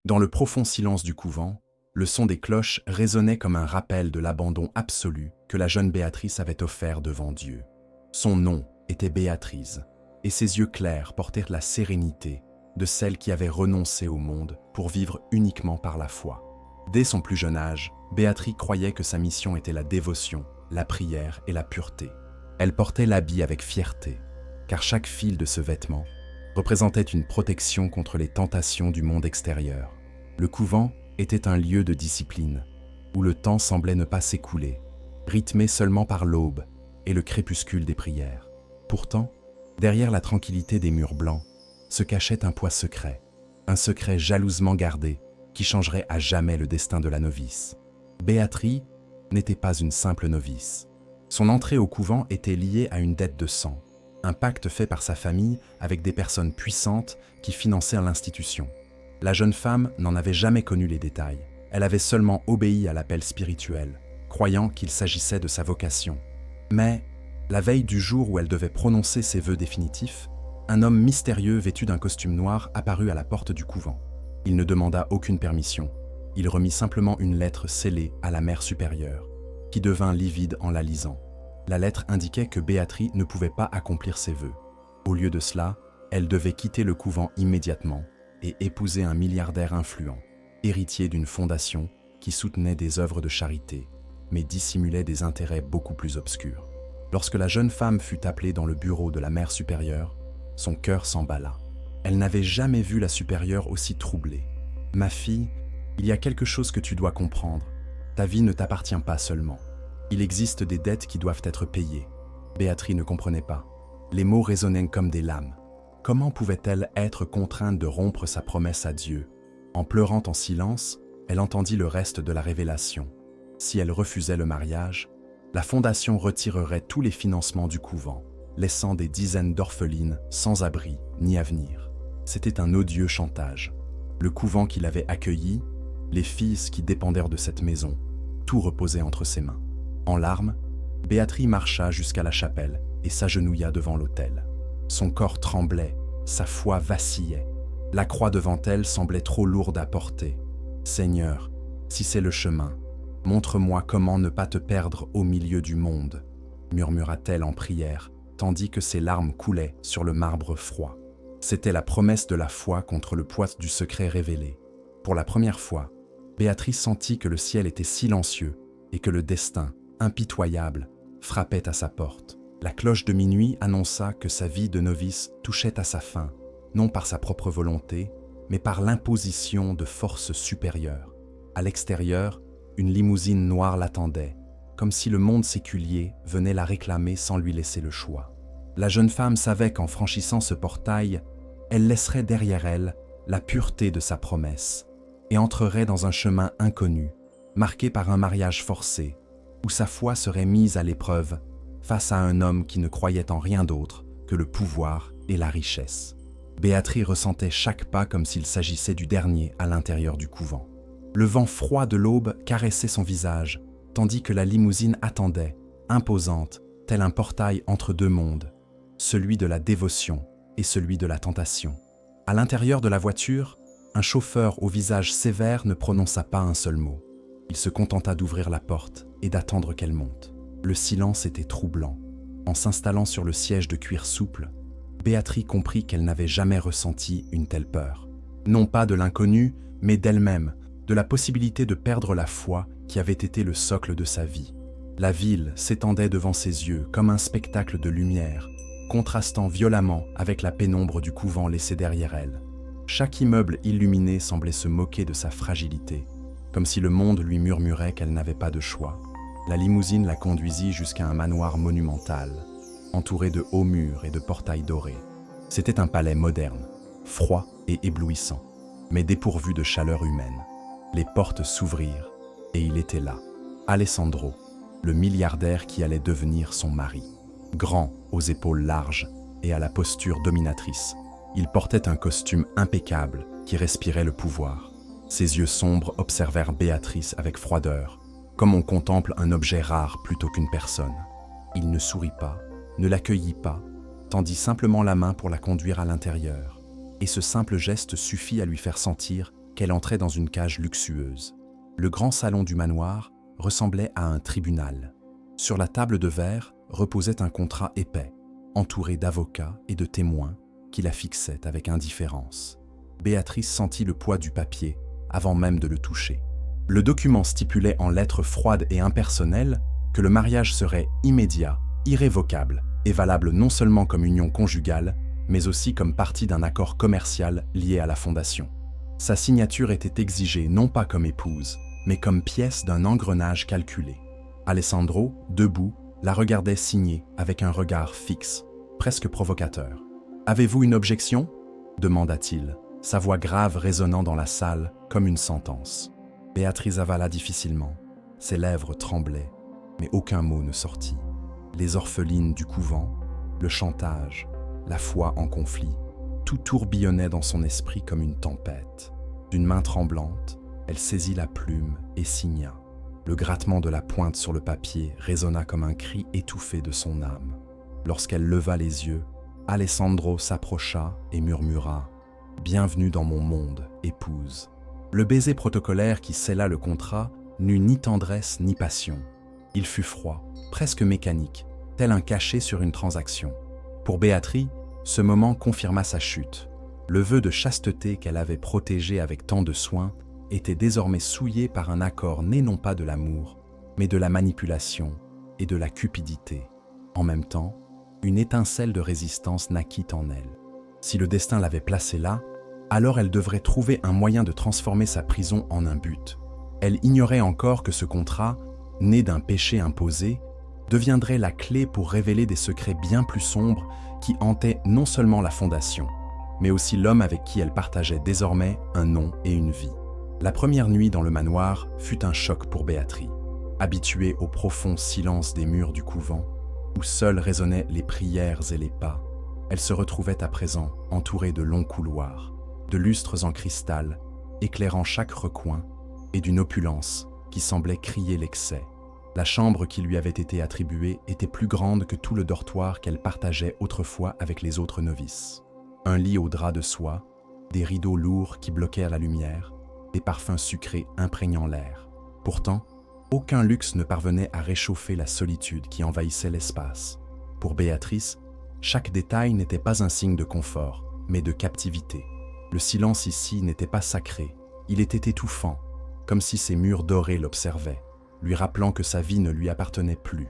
Dans le profond silence du couvent, le son des cloches résonnait comme un rappel de l'abandon absolu que la jeune Béatrice avait offert devant Dieu. Son nom était Béatrice, et ses yeux clairs portèrent la sérénité de celle qui avait renoncé au monde pour vivre uniquement par la foi. Dès son plus jeune âge, Béatrice croyait que sa mission était la dévotion, la prière et la pureté. Elle portait l'habit avec fierté, car chaque fil de ce vêtement représentait une protection contre les tentations du monde extérieur. Le couvent était un lieu de discipline, où le temps semblait ne pas s'écouler, rythmé seulement par l'aube et le crépuscule des prières. Pourtant, derrière la tranquillité des murs blancs, se cachait un poids secret, un secret jalousement gardé qui changerait à jamais le destin de la novice. Béatrice n'était pas une simple novice. Son entrée au couvent était liée à une dette de sang, un pacte fait par sa famille avec des personnes puissantes qui finançaient l'institution. La jeune femme n'en avait jamais connu les détails. Elle avait seulement obéi à l'appel spirituel, croyant qu'il s'agissait de sa vocation. Mais, la veille du jour où elle devait prononcer ses vœux définitifs, un homme mystérieux vêtu d'un costume noir apparut à la porte du couvent. Il ne demanda aucune permission. Il remit simplement une lettre scellée à la mère supérieure, qui devint livide en la lisant. La lettre indiquait que Béatrice ne pouvait pas accomplir ses vœux. Au lieu de cela, elle devait quitter le couvent immédiatement et épouser un milliardaire influent, héritier d'une fondation qui soutenait des œuvres de charité, mais dissimulait des intérêts beaucoup plus obscurs. Lorsque la jeune femme fut appelée dans le bureau de la mère supérieure, son cœur s'emballa. Elle n'avait jamais vu la supérieure aussi troublée. « Ma fille, il y a quelque chose que tu dois comprendre. Ta vie ne t'appartient pas seulement. Il existe des dettes qui doivent être payées. » Béatrice ne comprenait pas. Les mots résonnaient comme des lames. Comment pouvait-elle être contrainte de rompre sa promesse à Dieu? En pleurant en silence, elle entendit le reste de la révélation. Si elle refusait le mariage, la fondation retirerait tous les financements du couvent, laissant des dizaines d'orphelines sans abri ni avenir. C'était un odieux chantage. Le couvent qui l'avait accueilli, les fils qui dépendèrent de cette maison, tout reposait entre ses mains. En larmes, Béatrice marcha jusqu'à la chapelle et s'agenouilla devant l'autel. Son corps tremblait, sa foi vacillait. La croix devant elle semblait trop lourde à porter. « Seigneur, si c'est le chemin, montre-moi comment ne pas te perdre au milieu du monde, » murmura-t-elle en prière, tandis que ses larmes coulaient sur le marbre froid. C'était la promesse de la foi contre le poids du secret révélé. Pour la première fois, Béatrice sentit que le ciel était silencieux et que le destin, impitoyable, frappait à sa porte. La cloche de minuit annonça que sa vie de novice touchait à sa fin, non par sa propre volonté, mais par l'imposition de forces supérieures. À l'extérieur, une limousine noire l'attendait, comme si le monde séculier venait la réclamer sans lui laisser le choix. La jeune femme savait qu'en franchissant ce portail, elle laisserait derrière elle la pureté de sa promesse et entrerait dans un chemin inconnu, marqué par un mariage forcé, où sa foi serait mise à l'épreuve face à un homme qui ne croyait en rien d'autre que le pouvoir et la richesse. Béatrice ressentait chaque pas comme s'il s'agissait du dernier à l'intérieur du couvent. Le vent froid de l'aube caressait son visage, tandis que la limousine attendait, imposante, tel un portail entre deux mondes, celui de la dévotion et celui de la tentation. À l'intérieur de la voiture, un chauffeur au visage sévère ne prononça pas un seul mot. Il se contenta d'ouvrir la porte et d'attendre qu'elle monte. Le silence était troublant. En s'installant sur le siège de cuir souple, Béatrice comprit qu'elle n'avait jamais ressenti une telle peur. Non pas de l'inconnu, mais d'elle-même, de la possibilité de perdre la foi qui avait été le socle de sa vie. La ville s'étendait devant ses yeux comme un spectacle de lumière, contrastant violemment avec la pénombre du couvent laissé derrière elle. Chaque immeuble illuminé semblait se moquer de sa fragilité, comme si le monde lui murmurait qu'elle n'avait pas de choix. La limousine la conduisit jusqu'à un manoir monumental, entouré de hauts murs et de portails dorés. C'était un palais moderne, froid et éblouissant, mais dépourvu de chaleur humaine. Les portes s'ouvrirent, et il était là, Alessandro, le milliardaire qui allait devenir son mari. Grand, aux épaules larges et à la posture dominatrice, il portait un costume impeccable qui respirait le pouvoir. Ses yeux sombres observèrent Béatrice avec froideur, comme on contemple un objet rare plutôt qu'une personne. Il ne sourit pas, ne l'accueillit pas, tendit simplement la main pour la conduire à l'intérieur, et ce simple geste suffit à lui faire sentir qu'elle entrait dans une cage luxueuse. Le grand salon du manoir ressemblait à un tribunal. Sur la table de verre reposait un contrat épais, entouré d'avocats et de témoins qui la fixaient avec indifférence. Béatrice sentit le poids du papier avant même de le toucher. Le document stipulait en lettres froides et impersonnelles que le mariage serait immédiat, irrévocable et valable non seulement comme union conjugale, mais aussi comme partie d'un accord commercial lié à la fondation. Sa signature était exigée non pas comme épouse, mais comme pièce d'un engrenage calculé. Alessandro, debout, la regardait signer avec un regard fixe, presque provocateur. « Avez-vous une objection » demanda-t-il, sa voix grave résonnant dans la salle comme une sentence. Béatrice avala difficilement. Ses lèvres tremblaient, mais aucun mot ne sortit. Les orphelines du couvent, le chantage, la foi en conflit, tout tourbillonnait dans son esprit comme une tempête. D'une main tremblante, elle saisit la plume et signa. Le grattement de la pointe sur le papier résonna comme un cri étouffé de son âme. Lorsqu'elle leva les yeux, Alessandro s'approcha et murmura « Bienvenue dans mon monde, épouse ». Le baiser protocolaire qui scella le contrat n'eut ni tendresse ni passion. Il fut froid, presque mécanique, tel un cachet sur une transaction. Pour Béatrice, ce moment confirma sa chute. Le vœu de chasteté qu'elle avait protégé avec tant de soin était désormais souillé par un accord né non pas de l'amour, mais de la manipulation et de la cupidité. En même temps, une étincelle de résistance naquit en elle. Si le destin l'avait placée là, alors elle devrait trouver un moyen de transformer sa prison en un but. Elle ignorait encore que ce contrat, né d'un péché imposé, deviendrait la clé pour révéler des secrets bien plus sombres qui hantaient non seulement la fondation, mais aussi l'homme avec qui elle partageait désormais un nom et une vie. La première nuit dans le manoir fut un choc pour Béatrice. Habituée au profond silence des murs du couvent, où seuls résonnaient les prières et les pas, elle se retrouvait à présent entourée de longs couloirs, de lustres en cristal, éclairant chaque recoin, et d'une opulence qui semblait crier l'excès. La chambre qui lui avait été attribuée était plus grande que tout le dortoir qu'elle partageait autrefois avec les autres novices. Un lit aux draps de soie, des rideaux lourds qui bloquaient la lumière, des parfums sucrés imprégnant l'air. Pourtant, aucun luxe ne parvenait à réchauffer la solitude qui envahissait l'espace. Pour Béatrice, chaque détail n'était pas un signe de confort, mais de captivité. Le silence ici n'était pas sacré, il était étouffant, comme si ces murs dorés l'observaient, lui rappelant que sa vie ne lui appartenait plus.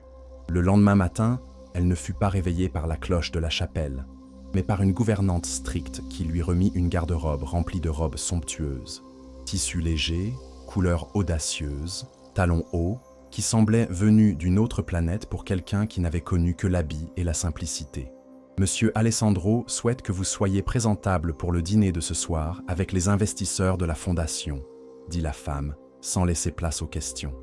Le lendemain matin, elle ne fut pas réveillée par la cloche de la chapelle, mais par une gouvernante stricte qui lui remit une garde-robe remplie de robes somptueuses. Tissu léger, couleur audacieuse, talons hauts, qui semblaient venus d'une autre planète pour quelqu'un qui n'avait connu que l'habit et la simplicité. Monsieur Alessandro souhaite que vous soyez présentable pour le dîner de ce soir avec les investisseurs de la fondation, dit la femme, sans laisser place aux questions.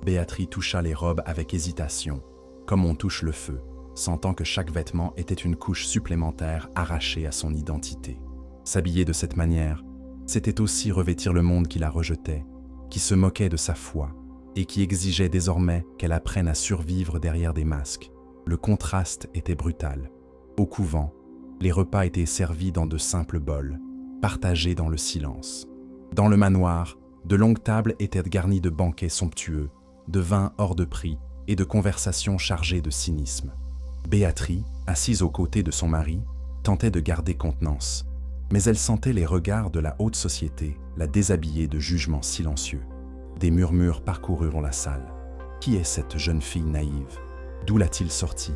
Béatrice toucha les robes avec hésitation, comme on touche le feu, sentant que chaque vêtement était une couche supplémentaire arrachée à son identité. S'habiller de cette manière, c'était aussi revêtir le monde qui la rejetait, qui se moquait de sa foi, et qui exigeait désormais qu'elle apprenne à survivre derrière des masques. Le contraste était brutal. Au couvent, les repas étaient servis dans de simples bols, partagés dans le silence. Dans le manoir, de longues tables étaient garnies de banquets somptueux, de vins hors de prix et de conversations chargées de cynisme. Béatrice, assise aux côtés de son mari, tentait de garder contenance, mais elle sentait les regards de la haute société la déshabiller de jugements silencieux. Des murmures parcoururent la salle. Qui est cette jeune fille naïve? D'où l'a-t-il sortie?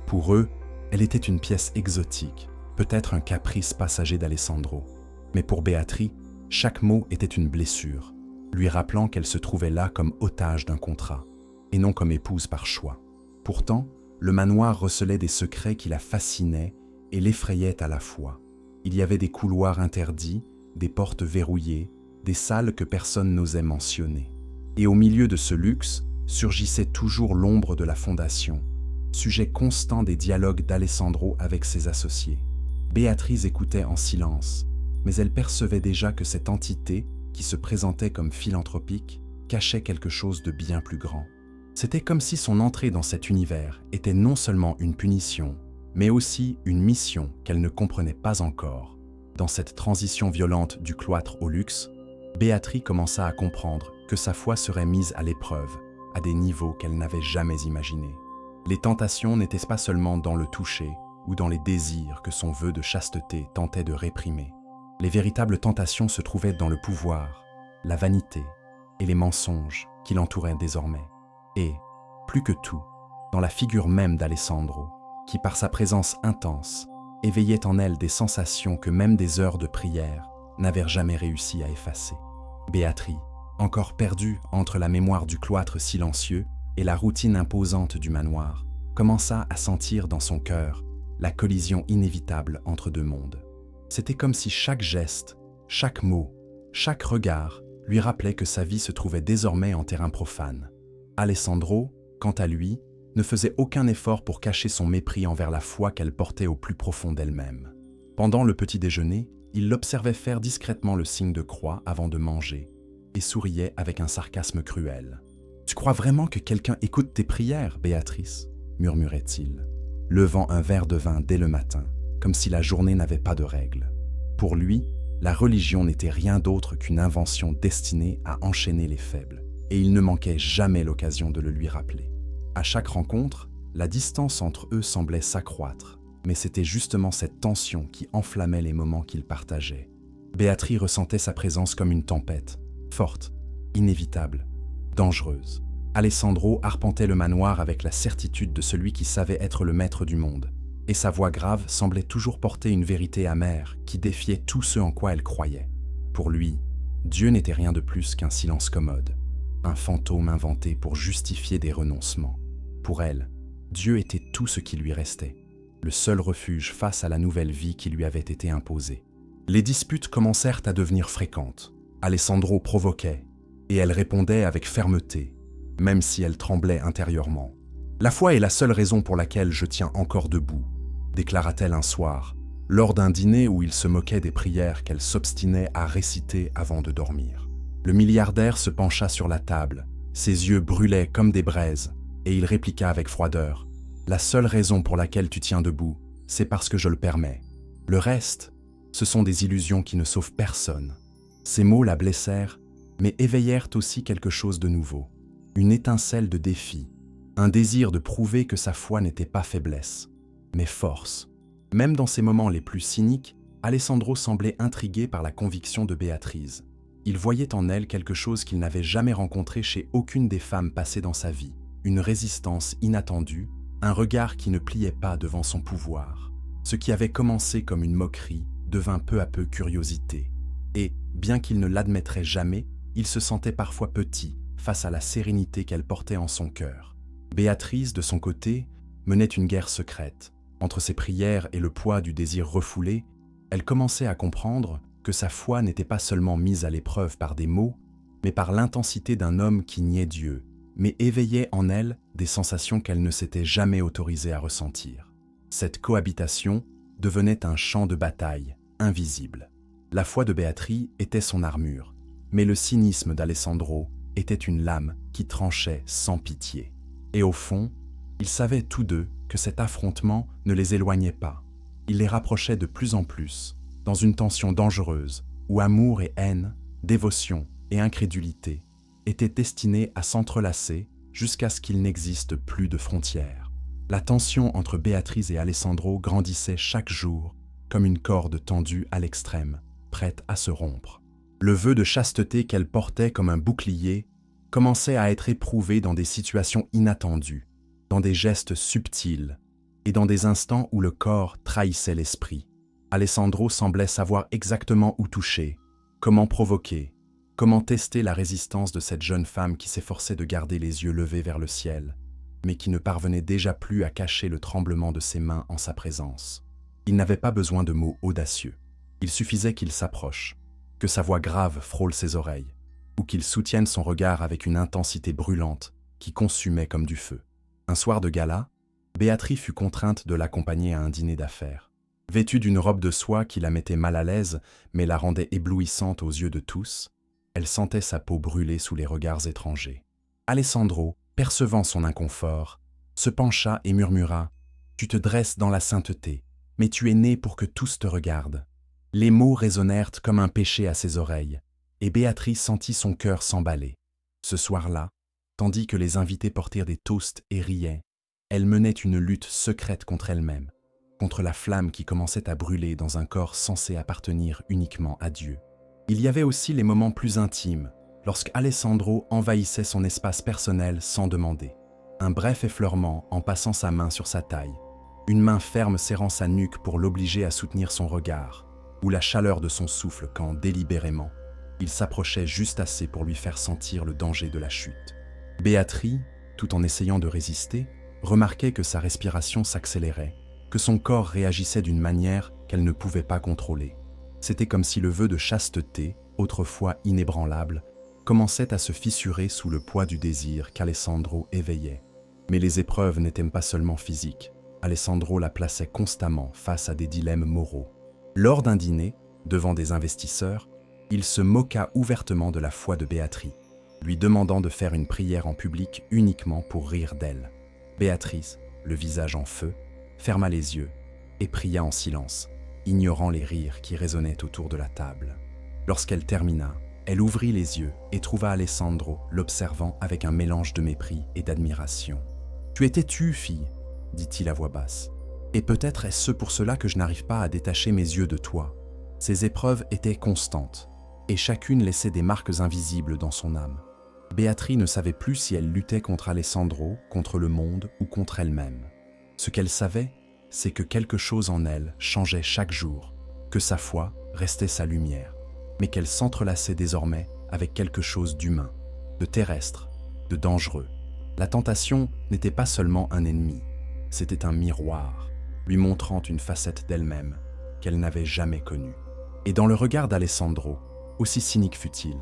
Pour eux, elle était une pièce exotique, peut-être un caprice passager d'Alessandro. Mais pour Béatrice, chaque mot était une blessure, lui rappelant qu'elle se trouvait là comme otage d'un contrat, et non comme épouse par choix. Pourtant, le manoir recelait des secrets qui la fascinaient et l'effrayaient à la fois. Il y avait des couloirs interdits, des portes verrouillées, des salles que personne n'osait mentionner. Et au milieu de ce luxe, surgissait toujours l'ombre de la fondation, sujet constant des dialogues d'Alessandro avec ses associés. Béatrice écoutait en silence, mais elle percevait déjà que cette entité, qui se présentait comme philanthropique, cachait quelque chose de bien plus grand. C'était comme si son entrée dans cet univers était non seulement une punition, mais aussi une mission qu'elle ne comprenait pas encore. Dans cette transition violente du cloître au luxe, Béatrice commença à comprendre que sa foi serait mise à l'épreuve, à des niveaux qu'elle n'avait jamais imaginés. Les tentations n'étaient pas seulement dans le toucher ou dans les désirs que son vœu de chasteté tentait de réprimer. Les véritables tentations se trouvaient dans le pouvoir, la vanité et les mensonges qui l'entouraient désormais. Et, plus que tout, dans la figure même d'Alessandro, qui par sa présence intense, éveillait en elle des sensations que même des heures de prière n'avaient jamais réussi à effacer. Béatrice, encore perdue entre la mémoire du cloître silencieux et la routine imposante du manoir, commença à sentir dans son cœur la collision inévitable entre deux mondes. C'était comme si chaque geste, chaque mot, chaque regard lui rappelait que sa vie se trouvait désormais en terrain profane. Alessandro, quant à lui, ne faisait aucun effort pour cacher son mépris envers la foi qu'elle portait au plus profond d'elle-même. Pendant le petit déjeuner, il l'observait faire discrètement le signe de croix avant de manger et souriait avec un sarcasme cruel. « Tu crois vraiment que quelqu'un écoute tes prières, Béatrice ?» murmurait-il, levant un verre de vin dès le matin, comme si la journée n'avait pas de règles. Pour lui, la religion n'était rien d'autre qu'une invention destinée à enchaîner les faibles, et il ne manquait jamais l'occasion de le lui rappeler. À chaque rencontre, la distance entre eux semblait s'accroître, mais c'était justement cette tension qui enflammait les moments qu'ils partageaient. Béatrice ressentait sa présence comme une tempête, forte, inévitable, dangereuse. Alessandro arpentait le manoir avec la certitude de celui qui savait être le maître du monde, et sa voix grave semblait toujours porter une vérité amère qui défiait tout ce en quoi elle croyait. Pour lui, Dieu n'était rien de plus qu'un silence commode, un fantôme inventé pour justifier des renoncements. Pour elle, Dieu était tout ce qui lui restait, le seul refuge face à la nouvelle vie qui lui avait été imposée. Les disputes commencèrent à devenir fréquentes. Alessandro provoquait, et elle répondait avec fermeté, même si elle tremblait intérieurement. « La foi est la seule raison pour laquelle je tiens encore debout », déclara-t-elle un soir, lors d'un dîner où il se moquait des prières qu'elle s'obstinait à réciter avant de dormir. Le milliardaire se pencha sur la table, ses yeux brûlaient comme des braises, et il répliqua avec froideur « La seule raison pour laquelle tu tiens debout, c'est parce que je le permets. Le reste, ce sont des illusions qui ne sauvent personne. » Ces mots la blessèrent, mais éveillèrent aussi quelque chose de nouveau. Une étincelle de défi, un désir de prouver que sa foi n'était pas faiblesse, mais force. Même dans ses moments les plus cyniques, Alessandro semblait intrigué par la conviction de Béatrice. Il voyait en elle quelque chose qu'il n'avait jamais rencontré chez aucune des femmes passées dans sa vie, une résistance inattendue, un regard qui ne pliait pas devant son pouvoir. Ce qui avait commencé comme une moquerie devint peu à peu curiosité. Et, bien qu'il ne l'admettrait jamais, il se sentait parfois petit face à la sérénité qu'elle portait en son cœur. Béatrice, de son côté, menait une guerre secrète. Entre ses prières et le poids du désir refoulé, elle commençait à comprendre que sa foi n'était pas seulement mise à l'épreuve par des mots, mais par l'intensité d'un homme qui niait Dieu, mais éveillait en elle des sensations qu'elle ne s'était jamais autorisée à ressentir. Cette cohabitation devenait un champ de bataille invisible. La foi de Béatrice était son armure, mais le cynisme d'Alessandro était une lame qui tranchait sans pitié. Et au fond, ils savaient tous deux que cet affrontement ne les éloignait pas. Il les rapprochait de plus en plus, dans une tension dangereuse, où amour et haine, dévotion et incrédulité étaient destinés à s'entrelacer jusqu'à ce qu'il n'existe plus de frontières. La tension entre Béatrice et Alessandro grandissait chaque jour comme une corde tendue à l'extrême, prête à se rompre. Le vœu de chasteté qu'elle portait comme un bouclier commençait à être éprouvé dans des situations inattendues, dans des gestes subtils et dans des instants où le corps trahissait l'esprit. Alessandro semblait savoir exactement où toucher, comment provoquer, comment tester la résistance de cette jeune femme qui s'efforçait de garder les yeux levés vers le ciel, mais qui ne parvenait déjà plus à cacher le tremblement de ses mains en sa présence. Il n'avait pas besoin de mots audacieux. Il suffisait qu'il s'approche, que sa voix grave frôle ses oreilles, ou qu'il soutienne son regard avec une intensité brûlante qui consumait comme du feu. Un soir de gala, Béatrice fut contrainte de l'accompagner à un dîner d'affaires. Vêtue d'une robe de soie qui la mettait mal à l'aise, mais la rendait éblouissante aux yeux de tous, elle sentait sa peau brûler sous les regards étrangers. Alessandro, percevant son inconfort, se pencha et murmura « Tu te dresses dans la sainteté, mais tu es né pour que tous te regardent. » Les mots résonnèrent comme un péché à ses oreilles, et Béatrice sentit son cœur s'emballer. Ce soir-là, tandis que les invités portèrent des toasts et riaient, elle menait une lutte secrète contre elle-même, contre la flamme qui commençait à brûler dans un corps censé appartenir uniquement à Dieu. Il y avait aussi les moments plus intimes, lorsque Alessandro envahissait son espace personnel sans demander. Un bref effleurement en passant sa main sur sa taille, une main ferme serrant sa nuque pour l'obliger à soutenir son regard, ou la chaleur de son souffle quand, délibérément, il s'approchait juste assez pour lui faire sentir le danger de la chute. Béatrice, tout en essayant de résister, remarquait que sa respiration s'accélérait, que son corps réagissait d'une manière qu'elle ne pouvait pas contrôler. C'était comme si le vœu de chasteté, autrefois inébranlable, commençait à se fissurer sous le poids du désir qu'Alessandro éveillait. Mais les épreuves n'étaient pas seulement physiques. Alessandro la plaçait constamment face à des dilemmes moraux. Lors d'un dîner, devant des investisseurs, il se moqua ouvertement de la foi de Béatrice, lui demandant de faire une prière en public uniquement pour rire d'elle. Béatrice, le visage en feu, ferma les yeux et pria en silence, ignorant les rires qui résonnaient autour de la table. Lorsqu'elle termina, elle ouvrit les yeux et trouva Alessandro l'observant avec un mélange de mépris et d'admiration. « Tu es têtue, fille », dit-il à voix basse. « Et peut-être est-ce pour cela que je n'arrive pas à détacher mes yeux de toi. » Ces épreuves étaient constantes, et chacune laissait des marques invisibles dans son âme. Béatrice ne savait plus si elle luttait contre Alessandro, contre le monde ou contre elle-même. Ce qu'elle savait, c'est que quelque chose en elle changeait chaque jour, que sa foi restait sa lumière, mais qu'elle s'entrelaçait désormais avec quelque chose d'humain, de terrestre, de dangereux. La tentation n'était pas seulement un ennemi, c'était un miroir, lui montrant une facette d'elle-même qu'elle n'avait jamais connue. Et dans le regard d'Alessandro, aussi cynique fut-il,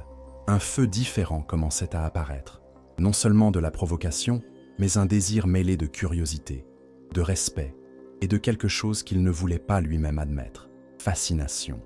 un feu différent commençait à apparaître, non seulement de la provocation, mais un désir mêlé de curiosité, de respect et de quelque chose qu'il ne voulait pas lui-même admettre, fascination.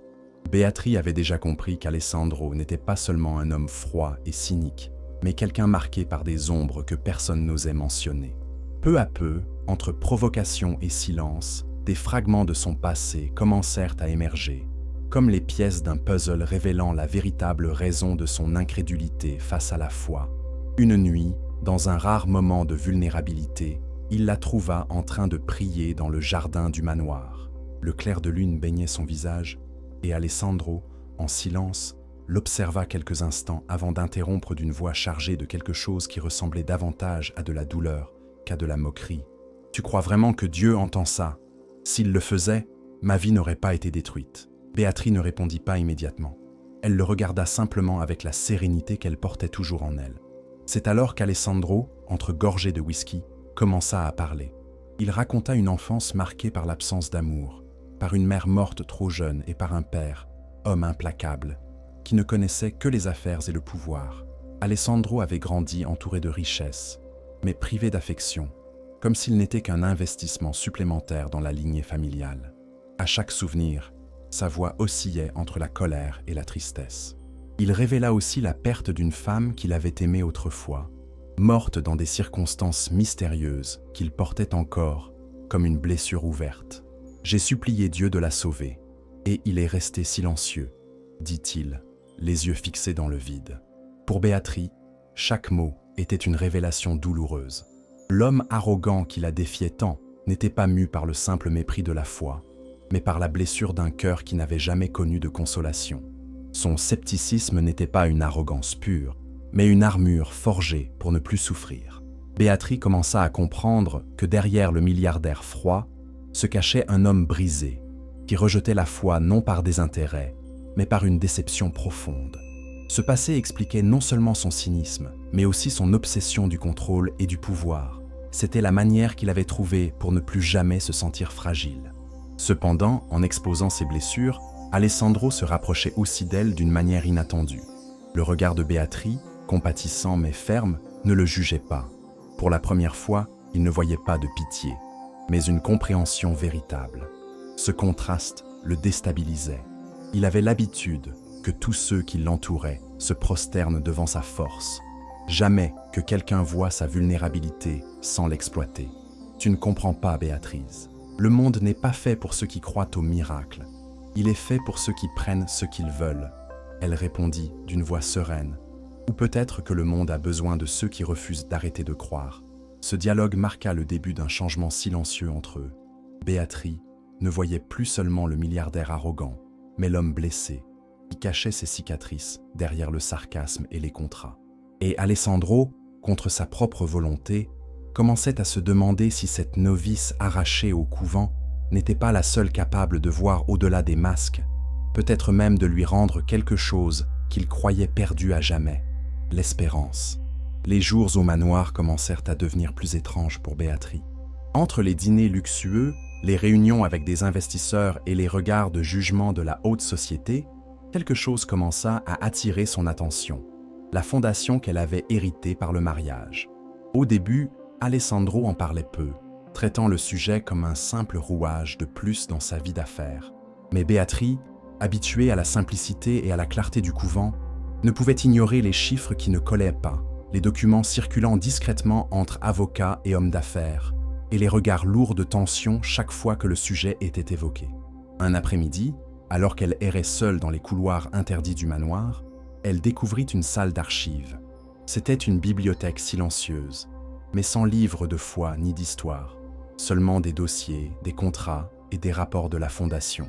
Béatrice avait déjà compris qu'Alessandro n'était pas seulement un homme froid et cynique, mais quelqu'un marqué par des ombres que personne n'osait mentionner. Peu à peu, entre provocation et silence, des fragments de son passé commencèrent à émerger, comme les pièces d'un puzzle révélant la véritable raison de son incrédulité face à la foi. Une nuit, dans un rare moment de vulnérabilité, il la trouva en train de prier dans le jardin du manoir. Le clair de lune baignait son visage, et Alessandro, en silence, l'observa quelques instants avant d'interrompre d'une voix chargée de quelque chose qui ressemblait davantage à de la douleur qu'à de la moquerie. « Tu crois vraiment que Dieu entend ça? S'il le faisait, ma vie n'aurait pas été détruite. » Béatrice ne répondit pas immédiatement. Elle le regarda simplement avec la sérénité qu'elle portait toujours en elle. C'est alors qu'Alessandro, entre gorgées de whisky, commença à parler. Il raconta une enfance marquée par l'absence d'amour, par une mère morte trop jeune et par un père, homme implacable, qui ne connaissait que les affaires et le pouvoir. Alessandro avait grandi entouré de richesses, mais privé d'affection, comme s'il n'était qu'un investissement supplémentaire dans la lignée familiale. À chaque souvenir, sa voix oscillait entre la colère et la tristesse. Il révéla aussi la perte d'une femme qu'il avait aimée autrefois, morte dans des circonstances mystérieuses qu'il portait encore comme une blessure ouverte. « J'ai supplié Dieu de la sauver, et il est resté silencieux, » dit-il, les yeux fixés dans le vide. Pour Béatrice, chaque mot était une révélation douloureuse. L'homme arrogant qui la défiait tant n'était pas mu par le simple mépris de la foi, mais par la blessure d'un cœur qui n'avait jamais connu de consolation. Son scepticisme n'était pas une arrogance pure, mais une armure forgée pour ne plus souffrir. Béatrice commença à comprendre que derrière le milliardaire froid se cachait un homme brisé, qui rejetait la foi non par désintérêt, mais par une déception profonde. Ce passé expliquait non seulement son cynisme, mais aussi son obsession du contrôle et du pouvoir. C'était la manière qu'il avait trouvée pour ne plus jamais se sentir fragile. Cependant, en exposant ses blessures, Alessandro se rapprochait aussi d'elle d'une manière inattendue. Le regard de Béatrice, compatissant mais ferme, ne le jugeait pas. Pour la première fois, il ne voyait pas de pitié, mais une compréhension véritable. Ce contraste le déstabilisait. Il avait l'habitude que tous ceux qui l'entouraient se prosternent devant sa force. Jamais que quelqu'un voie sa vulnérabilité sans l'exploiter. Tu ne comprends pas, Béatrice. Le monde n'est pas fait pour ceux qui croient au miracle. Il est fait pour ceux qui prennent ce qu'ils veulent. elle répondit d'une voix sereine. Ou peut-être que le monde a besoin de ceux qui refusent d'arrêter de croire. Ce dialogue marqua le début d'un changement silencieux entre eux. Béatrice ne voyait plus seulement le milliardaire arrogant, mais l'homme blessé, qui cachait ses cicatrices derrière le sarcasme et les contrats. Et Alessandro, contre sa propre volonté, commençait à se demander si cette novice arrachée au couvent n'était pas la seule capable de voir au-delà des masques, peut-être même de lui rendre quelque chose qu'il croyait perdu à jamais, l'espérance. Les jours au manoir commencèrent à devenir plus étranges pour Béatrice. Entre les dîners luxueux, les réunions avec des investisseurs et les regards de jugement de la haute société, quelque chose commença à attirer son attention, la fondation qu'elle avait héritée par le mariage. Au début, Alessandro en parlait peu, traitant le sujet comme un simple rouage de plus dans sa vie d'affaires. Mais Béatrice, habituée à la simplicité et à la clarté du couvent, ne pouvait ignorer les chiffres qui ne collaient pas, les documents circulant discrètement entre avocats et hommes d'affaires, et les regards lourds de tension chaque fois que le sujet était évoqué. Un après-midi, alors qu'elle errait seule dans les couloirs interdits du manoir, elle découvrit une salle d'archives. C'était une bibliothèque silencieuse, mais sans livres de foi ni d'histoire, seulement des dossiers, des contrats et des rapports de la fondation.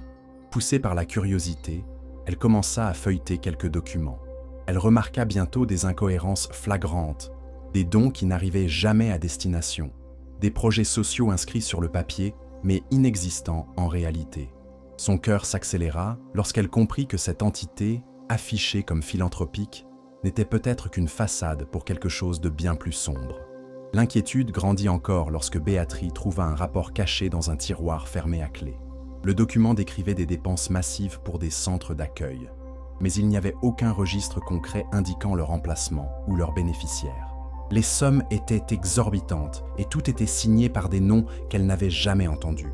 Poussée par la curiosité, elle commença à feuilleter quelques documents. Elle remarqua bientôt des incohérences flagrantes, des dons qui n'arrivaient jamais à destination, des projets sociaux inscrits sur le papier, mais inexistants en réalité. Son cœur s'accéléra lorsqu'elle comprit que cette entité, affichée comme philanthropique, n'était peut-être qu'une façade pour quelque chose de bien plus sombre. L'inquiétude grandit encore lorsque Béatrice trouva un rapport caché dans un tiroir fermé à clé. Le document décrivait des dépenses massives pour des centres d'accueil, mais il n'y avait aucun registre concret indiquant leur emplacement ou leurs bénéficiaires. Les sommes étaient exorbitantes et tout était signé par des noms qu'elle n'avait jamais entendus.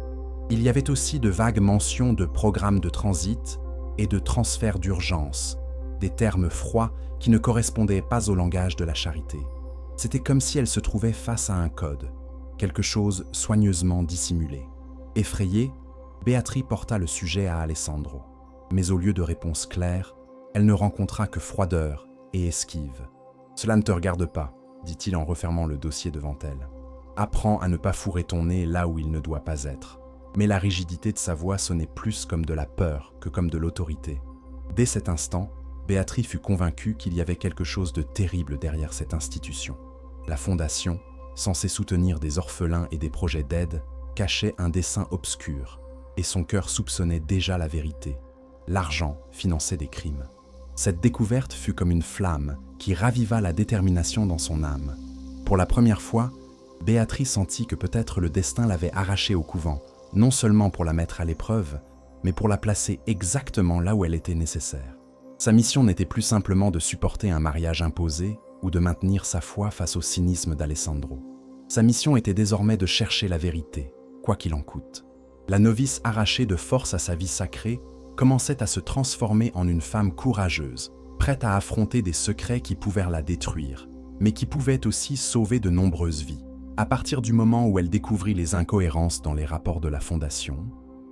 Il y avait aussi de vagues mentions de programmes de transit et de transferts d'urgence, des termes froids qui ne correspondaient pas au langage de la charité. C'était comme si elle se trouvait face à un code, quelque chose soigneusement dissimulé. Effrayée, Béatrice porta le sujet à Alessandro. Mais au lieu de réponse claire, elle ne rencontra que froideur et esquive. « Cela ne te regarde pas », dit-il en refermant le dossier devant elle. « Apprends à ne pas fourrer ton nez là où il ne doit pas être. » Mais la rigidité de sa voix sonnait plus comme de la peur que comme de l'autorité. Dès cet instant, Béatrice fut convaincue qu'il y avait quelque chose de terrible derrière cette institution. La fondation, censée soutenir des orphelins et des projets d'aide, cachait un dessein obscur, et son cœur soupçonnait déjà la vérité. L'argent finançait des crimes. Cette découverte fut comme une flamme qui raviva la détermination dans son âme. Pour la première fois, Béatrice sentit que peut-être le destin l'avait arrachée au couvent, non seulement pour la mettre à l'épreuve, mais pour la placer exactement là où elle était nécessaire. Sa mission n'était plus simplement de supporter un mariage imposé ou de maintenir sa foi face au cynisme d'Alessandro. Sa mission était désormais de chercher la vérité, quoi qu'il en coûte. La novice arrachée de force à sa vie sacrée commençait à se transformer en une femme courageuse, prête à affronter des secrets qui pouvaient la détruire, mais qui pouvaient aussi sauver de nombreuses vies. À partir du moment où elle découvrit les incohérences dans les rapports de la fondation,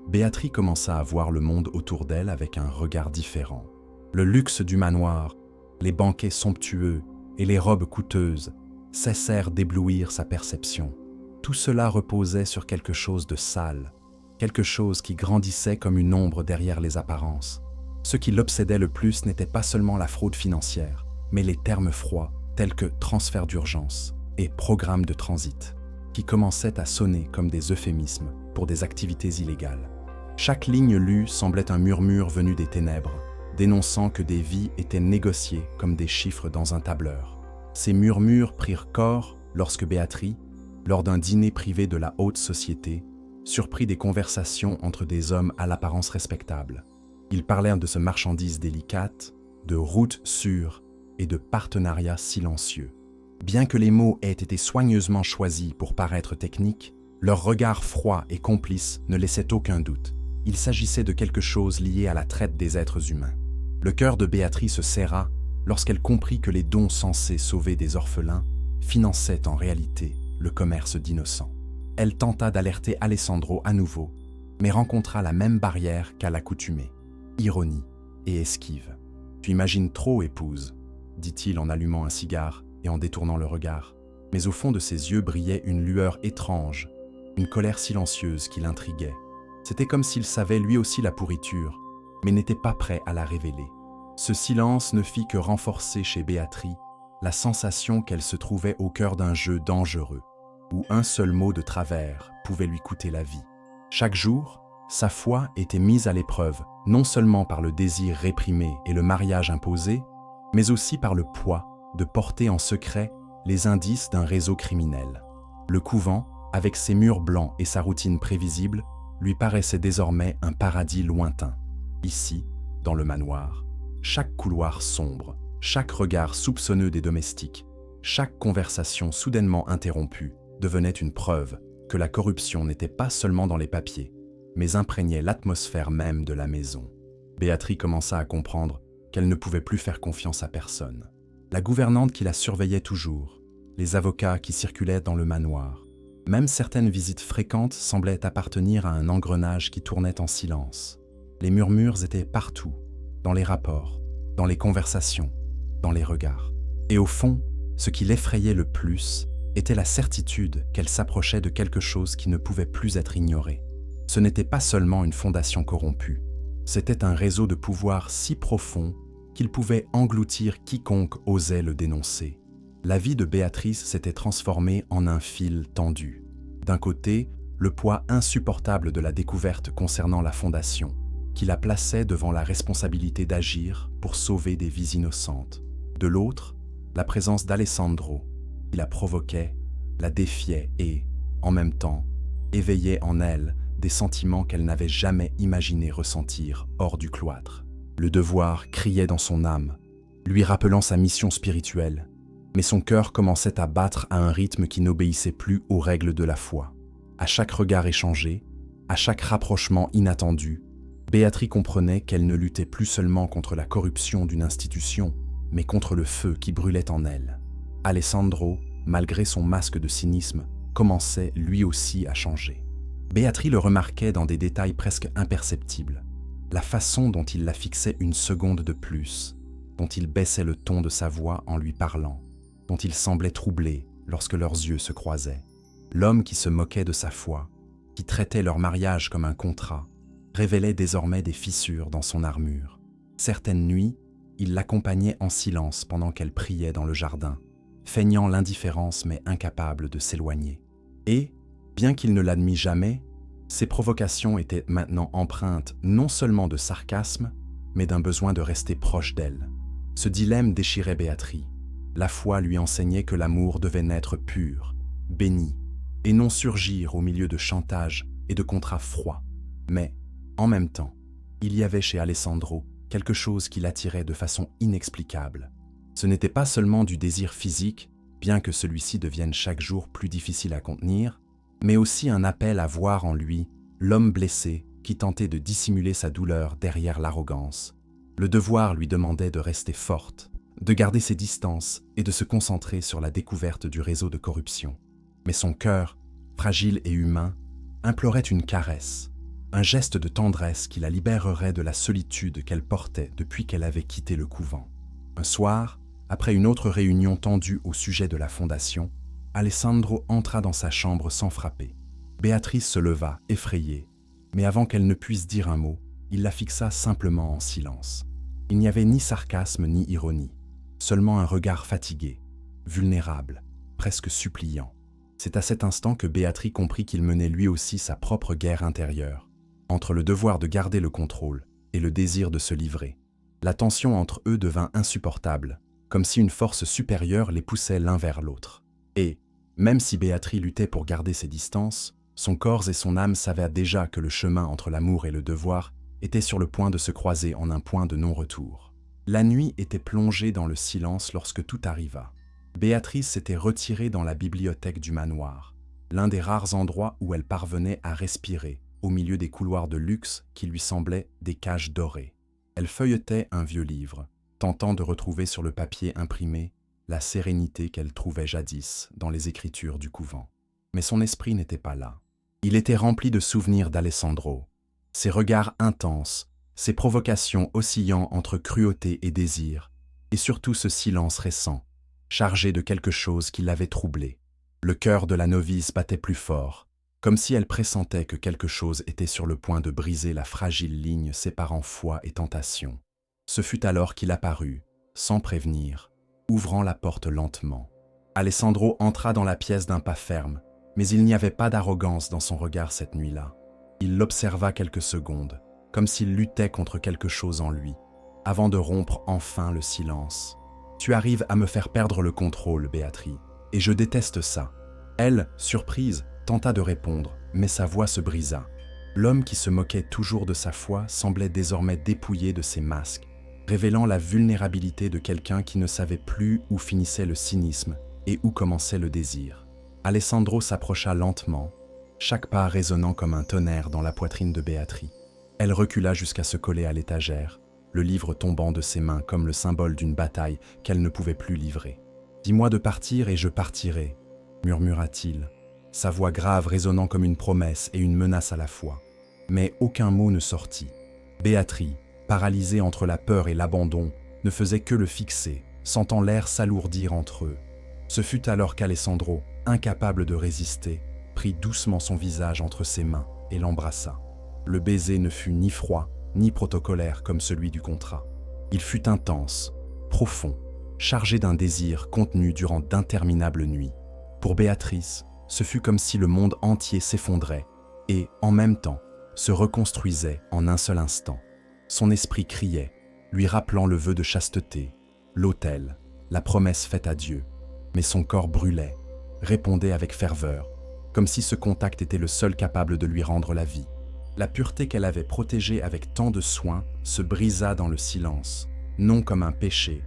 Béatrice commença à voir le monde autour d'elle avec un regard différent. Le luxe du manoir, les banquets somptueux et les robes coûteuses cessèrent d'éblouir sa perception. Tout cela reposait sur quelque chose de sale, quelque chose qui grandissait comme une ombre derrière les apparences. Ce qui l'obsédait le plus n'était pas seulement la fraude financière, mais les termes froids tels que transfert d'urgence et programme de transit, qui commençaient à sonner comme des euphémismes pour des activités illégales. Chaque ligne lue semblait un murmure venu des ténèbres, dénonçant que des vies étaient négociées comme des chiffres dans un tableur. Ces murmures prirent corps lorsque Béatrice, lors d'un dîner privé de la haute société, surprit des conversations entre des hommes à l'apparence respectable. Ils parlèrent de ce marchandise délicate, de routes sûres et de partenariats silencieux. Bien que les mots aient été soigneusement choisis pour paraître techniques, leur regard froid et complice ne laissait aucun doute. Il s'agissait de quelque chose lié à la traite des êtres humains. Le cœur de Béatrice se serra lorsqu'elle comprit que les dons censés sauver des orphelins finançaient en réalité le commerce d'innocents. Elle tenta d'alerter Alessandro à nouveau, mais rencontra la même barrière qu'à l'accoutumée, ironie et esquive. Tu imagines trop, épouse, dit-il en allumant un cigare et en détournant le regard. Mais au fond de ses yeux brillait une lueur étrange, une colère silencieuse qui l'intriguait. C'était comme s'il savait lui aussi la pourriture, mais n'était pas prêt à la révéler. Ce silence ne fit que renforcer chez Béatrice la sensation qu'elle se trouvait au cœur d'un jeu dangereux, où un seul mot de travers pouvait lui coûter la vie. Chaque jour, sa foi était mise à l'épreuve, non seulement par le désir réprimé et le mariage imposé, mais aussi par le poids de porter en secret les indices d'un réseau criminel. Le couvent, avec ses murs blancs et sa routine prévisible, lui paraissait désormais un paradis lointain. Ici, dans le manoir, chaque couloir sombre, chaque regard soupçonneux des domestiques, chaque conversation soudainement interrompue devenait une preuve que la corruption n'était pas seulement dans les papiers, mais imprégnait l'atmosphère même de la maison. Béatrice commença à comprendre qu'elle ne pouvait plus faire confiance à personne. La gouvernante qui la surveillait toujours, les avocats qui circulaient dans le manoir, même certaines visites fréquentes semblaient appartenir à un engrenage qui tournait en silence. Les murmures étaient partout, dans les rapports, dans les conversations, dans les regards. Et au fond, ce qui l'effrayait le plus était la certitude qu'elle s'approchait de quelque chose qui ne pouvait plus être ignoré. Ce n'était pas seulement une fondation corrompue, c'était un réseau de pouvoir si profond qu'il pouvait engloutir quiconque osait le dénoncer. La vie de Béatrice s'était transformée en un fil tendu. D'un côté, le poids insupportable de la découverte concernant la fondation, qui la plaçait devant la responsabilité d'agir pour sauver des vies innocentes. De l'autre, la présence d'Alessandro, qui la provoquait, la défiait et, en même temps, éveillait en elle des sentiments qu'elle n'avait jamais imaginé ressentir hors du cloître. Le devoir criait dans son âme, lui rappelant sa mission spirituelle, mais son cœur commençait à battre à un rythme qui n'obéissait plus aux règles de la foi. À chaque regard échangé, à chaque rapprochement inattendu, Béatrice comprenait qu'elle ne luttait plus seulement contre la corruption d'une institution, mais contre le feu qui brûlait en elle. Alessandro, malgré son masque de cynisme, commençait lui aussi à changer. Béatrice le remarquait dans des détails presque imperceptibles. La façon dont il la fixait une seconde de plus, dont il baissait le ton de sa voix en lui parlant, dont il semblait troublé lorsque leurs yeux se croisaient. L'homme qui se moquait de sa foi, qui traitait leur mariage comme un contrat, révélait désormais des fissures dans son armure. Certaines nuits, il l'accompagnait en silence pendant qu'elle priait dans le jardin, feignant l'indifférence mais incapable de s'éloigner. Et, bien qu'il ne l'admît jamais, ses provocations étaient maintenant empreintes non seulement de sarcasme, mais d'un besoin de rester proche d'elle. Ce dilemme déchirait Béatrice. La foi lui enseignait que l'amour devait naître pur, béni, et non surgir au milieu de chantage et de contrats froids. Mais, en même temps, il y avait chez Alessandro quelque chose qui l'attirait de façon inexplicable. Ce n'était pas seulement du désir physique, bien que celui-ci devienne chaque jour plus difficile à contenir, mais aussi un appel à voir en lui l'homme blessé qui tentait de dissimuler sa douleur derrière l'arrogance. Le devoir lui demandait de rester forte, de garder ses distances et de se concentrer sur la découverte du réseau de corruption. Mais son cœur, fragile et humain, implorait une caresse, un geste de tendresse qui la libérerait de la solitude qu'elle portait depuis qu'elle avait quitté le couvent. Un soir, après une autre réunion tendue au sujet de la fondation, Alessandro entra dans sa chambre sans frapper. Béatrice se leva, effrayée, mais avant qu'elle ne puisse dire un mot, il la fixa simplement en silence. Il n'y avait ni sarcasme ni ironie, seulement un regard fatigué, vulnérable, presque suppliant. C'est à cet instant que Béatrice comprit qu'il menait lui aussi sa propre guerre intérieure, entre le devoir de garder le contrôle et le désir de se livrer. La tension entre eux devint insupportable, comme si une force supérieure les poussait l'un vers l'autre. Et, même si Béatrice luttait pour garder ses distances, son corps et son âme savaient déjà que le chemin entre l'amour et le devoir était sur le point de se croiser en un point de non-retour. La nuit était plongée dans le silence lorsque tout arriva. Béatrice s'était retirée dans la bibliothèque du manoir, l'un des rares endroits où elle parvenait à respirer, au milieu des couloirs de luxe qui lui semblaient des cages dorées. Elle feuilletait un vieux livre, tentant de retrouver sur le papier imprimé la sérénité qu'elle trouvait jadis dans les écritures du couvent. Mais son esprit n'était pas là. Il était rempli de souvenirs d'Alessandro, ses regards intenses, ses provocations oscillant entre cruauté et désir, et surtout ce silence récent, chargé de quelque chose qui l'avait troublé. Le cœur de la novice battait plus fort, comme si elle pressentait que quelque chose était sur le point de briser la fragile ligne séparant foi et tentation. Ce fut alors qu'il apparut, sans prévenir, ouvrant la porte lentement. Alessandro entra dans la pièce d'un pas ferme, mais il n'y avait pas d'arrogance dans son regard cette nuit-là. Il l'observa quelques secondes, comme s'il luttait contre quelque chose en lui, avant de rompre enfin le silence. « Tu arrives à me faire perdre le contrôle, Béatrice, et je déteste ça. » Elle, surprise, tenta de répondre, mais sa voix se brisa. L'homme qui se moquait toujours de sa foi semblait désormais dépouillé de ses masques, révélant la vulnérabilité de quelqu'un qui ne savait plus où finissait le cynisme et où commençait le désir. Alessandro s'approcha lentement, chaque pas résonnant comme un tonnerre dans la poitrine de Béatrice. Elle recula jusqu'à se coller à l'étagère, le livre tombant de ses mains comme le symbole d'une bataille qu'elle ne pouvait plus livrer. « Dis-moi de partir et je partirai », murmura-t-il, sa voix grave résonnant comme une promesse et une menace à la fois. Mais aucun mot ne sortit. Béatrice, paralysée entre la peur et l'abandon, ne faisait que le fixer, sentant l'air s'alourdir entre eux. Ce fut alors qu'Alessandro, incapable de résister, prit doucement son visage entre ses mains et l'embrassa. Le baiser ne fut ni froid, ni protocolaire comme celui du contrat. Il fut intense, profond, chargé d'un désir contenu durant d'interminables nuits. Pour Béatrice, ce fut comme si le monde entier s'effondrait et, en même temps, se reconstruisait en un seul instant. Son esprit criait, lui rappelant le vœu de chasteté, l'autel, la promesse faite à Dieu. Mais son corps brûlait, répondait avec ferveur, comme si ce contact était le seul capable de lui rendre la vie. La pureté qu'elle avait protégée avec tant de soin se brisa dans le silence, non comme un péché,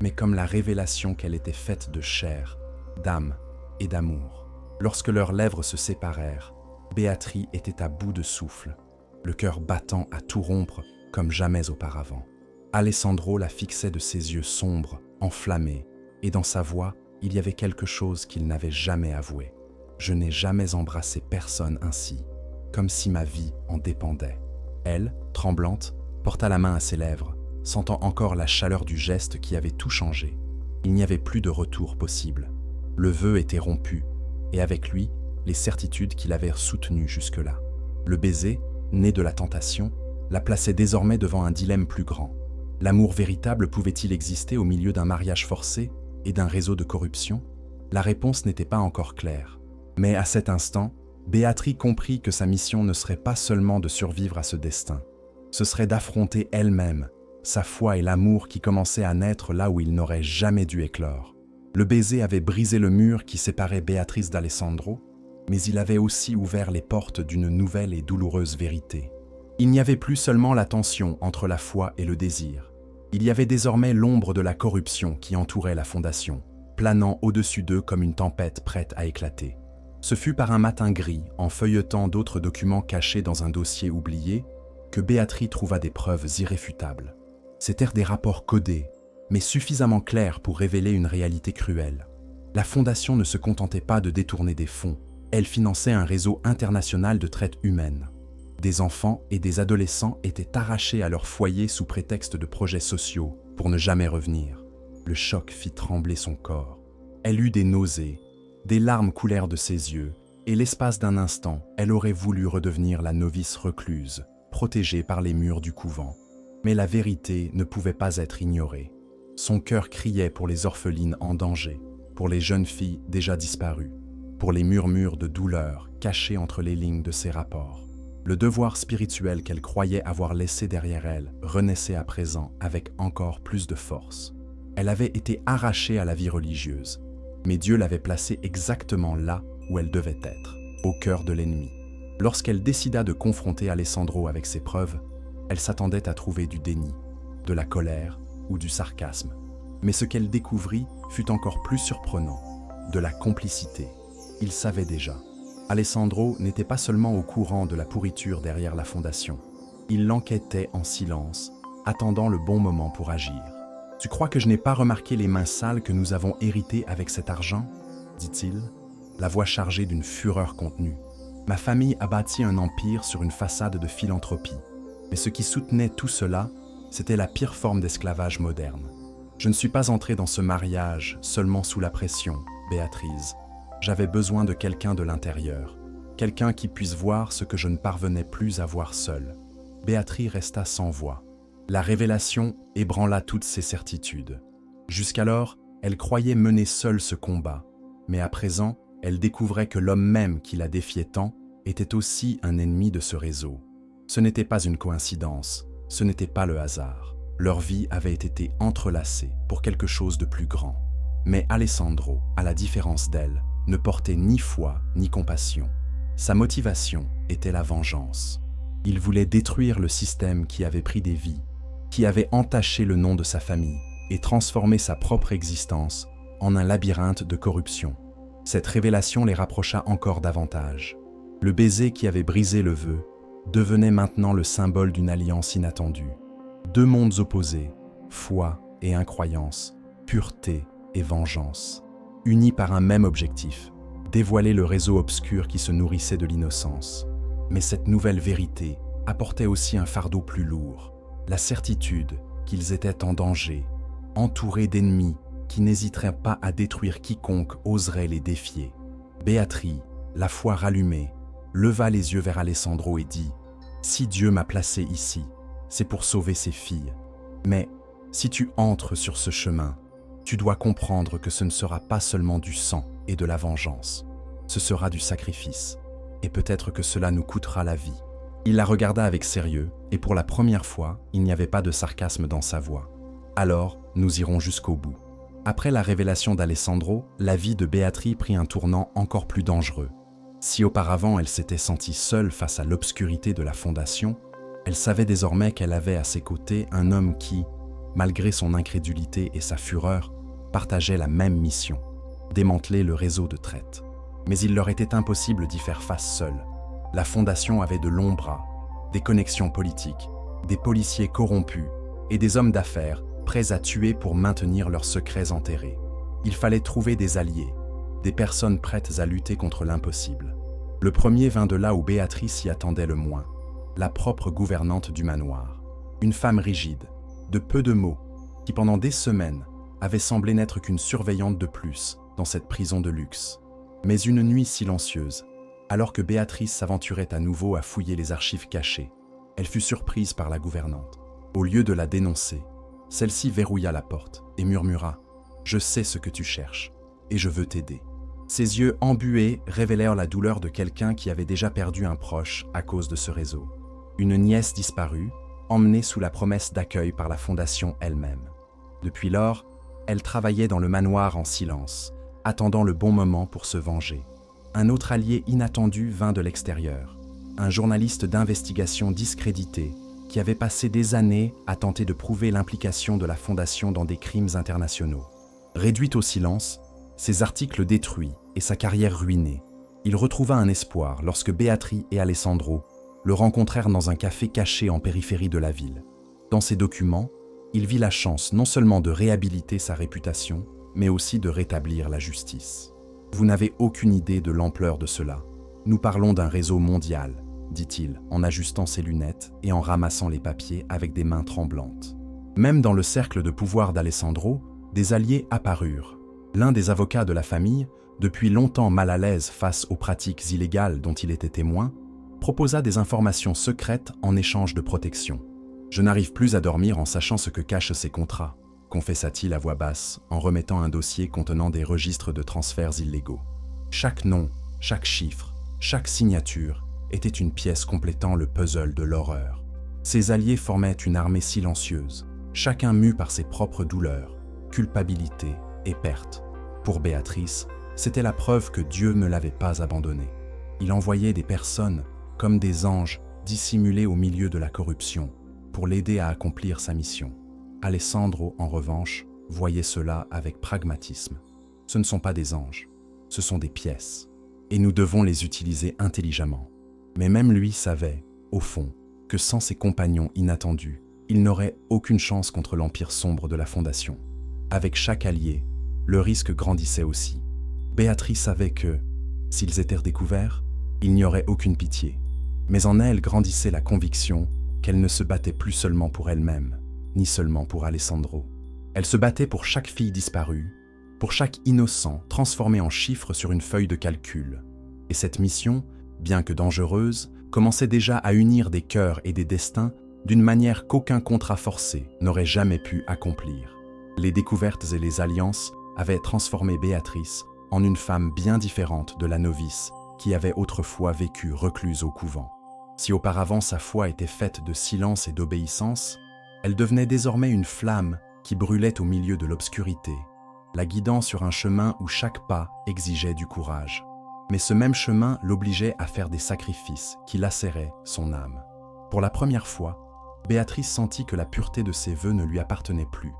mais comme la révélation qu'elle était faite de chair, d'âme et d'amour. Lorsque leurs lèvres se séparèrent, Béatrice était à bout de souffle, le cœur battant à tout rompre comme jamais auparavant. Alessandro la fixait de ses yeux sombres, enflammés, et dans sa voix, il y avait quelque chose qu'il n'avait jamais avoué. Je n'ai jamais embrassé personne ainsi, comme si ma vie en dépendait. Elle, tremblante, porta la main à ses lèvres, sentant encore la chaleur du geste qui avait tout changé. Il n'y avait plus de retour possible. Le vœu était rompu, et avec lui, les certitudes qui l'avaient soutenu jusque-là. Le baiser, né de la tentation, la plaçait désormais devant un dilemme plus grand. L'amour véritable pouvait-il exister au milieu d'un mariage forcé et d'un réseau de corruption? La réponse n'était pas encore claire. Mais à cet instant, Béatrice comprit que sa mission ne serait pas seulement de survivre à ce destin. Ce serait d'affronter elle-même, sa foi et l'amour qui commençaient à naître là où ils n'auraient jamais dû éclore. Le baiser avait brisé le mur qui séparait Béatrice d'Alessandro, mais il avait aussi ouvert les portes d'une nouvelle et douloureuse vérité. Il n'y avait plus seulement la tension entre la foi et le désir. Il y avait désormais l'ombre de la corruption qui entourait la fondation, planant au-dessus d'eux comme une tempête prête à éclater. Ce fut par un matin gris, en feuilletant d'autres documents cachés dans un dossier oublié, que Béatrice trouva des preuves irréfutables. C'étaient des rapports codés, mais suffisamment clairs pour révéler une réalité cruelle. La fondation ne se contentait pas de détourner des fonds, elle finançait un réseau international de traite humaine. Des enfants et des adolescents étaient arrachés à leur foyer sous prétexte de projets sociaux pour ne jamais revenir. Le choc fit trembler son corps. Elle eut des nausées, des larmes coulèrent de ses yeux, et l'espace d'un instant, elle aurait voulu redevenir la novice recluse, protégée par les murs du couvent. Mais la vérité ne pouvait pas être ignorée. Son cœur criait pour les orphelines en danger, pour les jeunes filles déjà disparues, pour les murmures de douleur cachés entre les lignes de ses rapports. Le devoir spirituel qu'elle croyait avoir laissé derrière elle renaissait à présent avec encore plus de force. Elle avait été arrachée à la vie religieuse, mais Dieu l'avait placée exactement là où elle devait être, au cœur de l'ennemi. Lorsqu'elle décida de confronter Alessandro avec ses preuves, elle s'attendait à trouver du déni, de la colère ou du sarcasme. Mais ce qu'elle découvrit fut encore plus surprenant, de la complicité. Il savait déjà. Alessandro n'était pas seulement au courant de la pourriture derrière la fondation. Il l'enquêtait en silence, attendant le bon moment pour agir. « Tu crois que je n'ai pas remarqué les mains sales que nous avons héritées avec cet argent ?» dit-il, la voix chargée d'une fureur contenue. « Ma famille a bâti un empire sur une façade de philanthropie. Mais ce qui soutenait tout cela, c'était la pire forme d'esclavage moderne. Je ne suis pas entré dans ce mariage seulement sous la pression, Béatrice. J'avais besoin de quelqu'un de l'intérieur, quelqu'un qui puisse voir ce que je ne parvenais plus à voir seul. Béatrice resta sans voix. La révélation ébranla toutes ses certitudes. Jusqu'alors, elle croyait mener seule ce combat, mais à présent, elle découvrait que l'homme même qui la défiait tant était aussi un ennemi de ce réseau. Ce n'était pas une coïncidence, ce n'était pas le hasard. Leur vie avait été entrelacée pour quelque chose de plus grand. Mais Alessandro, à la différence d'elle, ne portait ni foi ni compassion. Sa motivation était la vengeance. Il voulait détruire le système qui avait pris des vies, qui avait entaché le nom de sa famille et transformé sa propre existence en un labyrinthe de corruption. Cette révélation les rapprocha encore davantage. Le baiser qui avait brisé le vœu devenait maintenant le symbole d'une alliance inattendue. Deux mondes opposés, foi et incroyance, pureté et vengeance, unis par un même objectif, dévoiler le réseau obscur qui se nourrissait de l'innocence. Mais cette nouvelle vérité apportait aussi un fardeau plus lourd, la certitude qu'ils étaient en danger, entourés d'ennemis qui n'hésiteraient pas à détruire quiconque oserait les défier. Béatrice, la foi rallumée, leva les yeux vers Alessandro et dit « Si Dieu m'a placé ici, c'est pour sauver ses filles. Mais si tu entres sur ce chemin, tu dois comprendre que ce ne sera pas seulement du sang et de la vengeance. Ce sera du sacrifice. Et peut-être que cela nous coûtera la vie. » Il la regarda avec sérieux, et pour la première fois, il n'y avait pas de sarcasme dans sa voix. « Alors, nous irons jusqu'au bout. » Après la révélation d'Alessandro, la vie de Béatrice prit un tournant encore plus dangereux. Si auparavant elle s'était sentie seule face à l'obscurité de la fondation, elle savait désormais qu'elle avait à ses côtés un homme qui, malgré son incrédulité et sa fureur, partageait la même mission, démanteler le réseau de traite. Mais il leur était impossible d'y faire face seul. La fondation avait de longs bras, des connexions politiques, des policiers corrompus et des hommes d'affaires prêts à tuer pour maintenir leurs secrets enterrés. Il fallait trouver des alliés, des personnes prêtes à lutter contre l'impossible. Le premier vint de là où Béatrice s'y attendait le moins, la propre gouvernante du manoir. Une femme rigide, de peu de mots, qui pendant des semaines avait semblé n'être qu'une surveillante de plus dans cette prison de luxe. Mais une nuit silencieuse, alors que Béatrice s'aventurait à nouveau à fouiller les archives cachées, elle fut surprise par la gouvernante. Au lieu de la dénoncer, celle-ci verrouilla la porte et murmura « Je sais ce que tu cherches, et je veux t'aider. » Ses yeux embués révélèrent la douleur de quelqu'un qui avait déjà perdu un proche à cause de ce réseau. Une nièce disparue, emmenée sous la promesse d'accueil par la fondation elle-même. Depuis lors, elle travaillait dans le manoir en silence, attendant le bon moment pour se venger. Un autre allié inattendu vint de l'extérieur, un journaliste d'investigation discrédité qui avait passé des années à tenter de prouver l'implication de la Fondation dans des crimes internationaux. Réduit au silence, ses articles détruits et sa carrière ruinée, il retrouva un espoir lorsque Béatrice et Alessandro le rencontrèrent dans un café caché en périphérie de la ville. Dans ses documents, il vit la chance non seulement de réhabiliter sa réputation, mais aussi de rétablir la justice. « Vous n'avez aucune idée de l'ampleur de cela. Nous parlons d'un réseau mondial, dit-il en ajustant ses lunettes et en ramassant les papiers avec des mains tremblantes. Même dans le cercle de pouvoir d'Alessandro, des alliés apparurent. L'un des avocats de la famille, depuis longtemps mal à l'aise face aux pratiques illégales dont il était témoin, proposa des informations secrètes en échange de protection. « Je n'arrive plus à dormir en sachant ce que cachent ces contrats », confessa-t-il à voix basse en remettant un dossier contenant des registres de transferts illégaux. Chaque nom, chaque chiffre, chaque signature était une pièce complétant le puzzle de l'horreur. Ses alliés formaient une armée silencieuse, chacun mu par ses propres douleurs, culpabilité et perte. Pour Béatrice, c'était la preuve que Dieu ne l'avait pas abandonnée. Il envoyait des personnes, comme des anges, dissimulés au milieu de la corruption, pour l'aider à accomplir sa mission. Alessandro, en revanche, voyait cela avec pragmatisme. Ce ne sont pas des anges, ce sont des pièces, et nous devons les utiliser intelligemment. Mais même lui savait, au fond, que sans ses compagnons inattendus, il n'aurait aucune chance contre l'empire sombre de la Fondation. Avec chaque allié, le risque grandissait aussi. Béatrice savait que, s'ils étaient découverts, il n'y aurait aucune pitié. Mais en elle grandissait la conviction qu'elle ne se battait plus seulement pour elle-même, ni seulement pour Alessandro. Elle se battait pour chaque fille disparue, pour chaque innocent transformé en chiffre sur une feuille de calcul. Et cette mission, bien que dangereuse, commençait déjà à unir des cœurs et des destins d'une manière qu'aucun contrat forcé n'aurait jamais pu accomplir. Les découvertes et les alliances avaient transformé Béatrice en une femme bien différente de la novice qui avait autrefois vécu recluse au couvent. Si auparavant sa foi était faite de silence et d'obéissance, elle devenait désormais une flamme qui brûlait au milieu de l'obscurité, la guidant sur un chemin où chaque pas exigeait du courage. Mais ce même chemin l'obligeait à faire des sacrifices qui lacéraient son âme. Pour la première fois, Béatrice sentit que la pureté de ses vœux ne lui appartenait plus.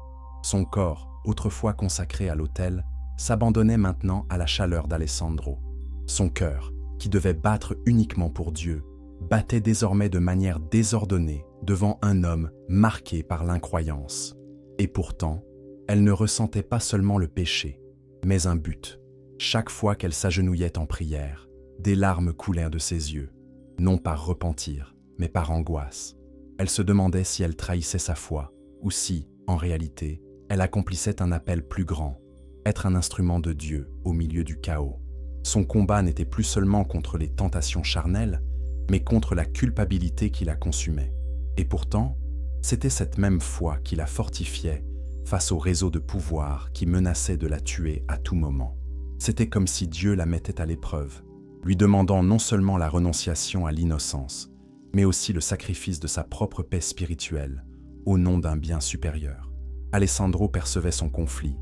Son corps, autrefois consacré à l'autel, s'abandonnait maintenant à la chaleur d'Alessandro. Son cœur, qui devait battre uniquement pour Dieu, battait désormais de manière désordonnée devant un homme marqué par l'incroyance. Et pourtant, elle ne ressentait pas seulement le péché, mais un but. Chaque fois qu'elle s'agenouillait en prière, des larmes coulèrent de ses yeux, non par repentir, mais par angoisse. Elle se demandait si elle trahissait sa foi, ou si, en réalité, elle accomplissait un appel plus grand, être un instrument de Dieu au milieu du chaos. Son combat n'était plus seulement contre les tentations charnelles, mais contre la culpabilité qui la consumait. Et pourtant, c'était cette même foi qui la fortifiait face au réseau de pouvoir qui menaçait de la tuer à tout moment. C'était comme si Dieu la mettait à l'épreuve, lui demandant non seulement la renonciation à l'innocence, mais aussi le sacrifice de sa propre paix spirituelle, au nom d'un bien supérieur. Alessandro percevait son conflit,